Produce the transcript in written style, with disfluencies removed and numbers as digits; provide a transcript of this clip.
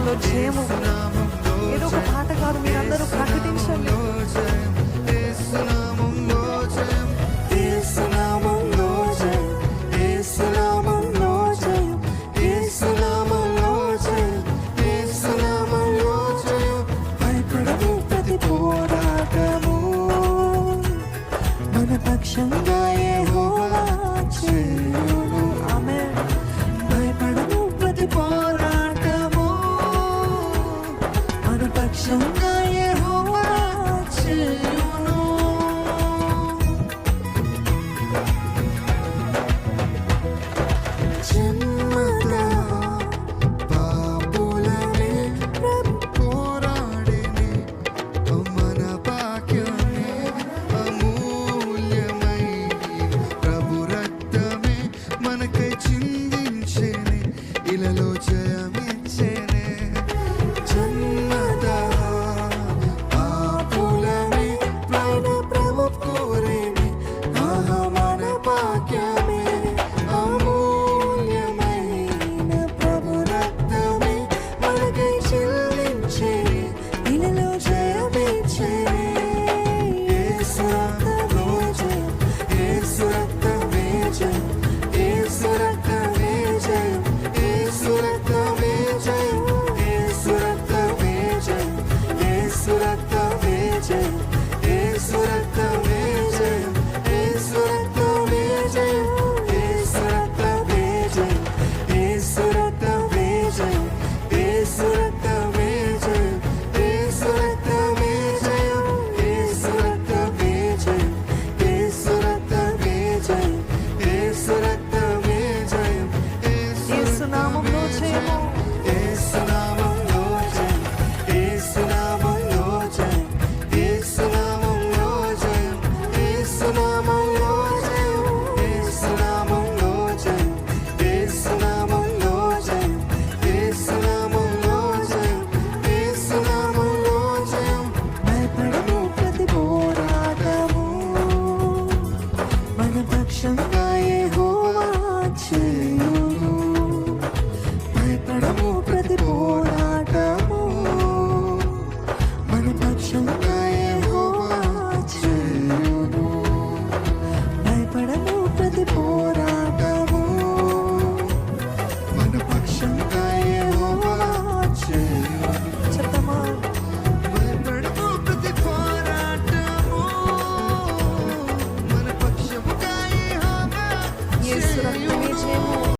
నామంలో జయము. ఏదో ఒక పాట కాదు, మీరందరూ ప్రకటించండి. యేసు నామంలో జయం, యేసు నామంలో జయం, యేసు నామంలో జయం, యేసు నామంలో జయం, యేసు నామంలో జయం. భయపడము ప్రతి పోరాటము మన పక్షంగా యెహోవా చేయును. ఆమేన్. భయపడము ప్రతి పోరాటము మన పక్షంగా యెహోవా చేయును. జన్మదా పాపులనే పోరాడిని మన భాగ్యమే అమూల్యమైన ప్రభు రక్తమే మనకై చిందించెనే, ఇలలో జయమిచ్చెనే. జన్మదా పాపులనే ప్రభు కోరెనే, ఆహా మన భాగ్యమే అమూల్యమైన ప్రభు రక్తమే మనకై చిందించెనే, ఇలలో జయమిచ్చెనే. యేసు రక్తమే జయం, యేసు రక్తమే జయం, యేసు రక్తమే జయం, యేసు రక్తమే జయం, యేసు రక్తమే జయం, యేసు రక్తమే జయం, యేసు రక్తమే జయం, యేసు రక్తమే జయం, యేసు రక్తమే జయం, యేసు రక్తమే జయం, యేసు రక్తమే జయం, యేసు రక్తమే జయం, యేసు రక్తమే జయం, యేసు రక్తమే జయం, యేసు రక్తమే జయం, యేసు నామములో జయము.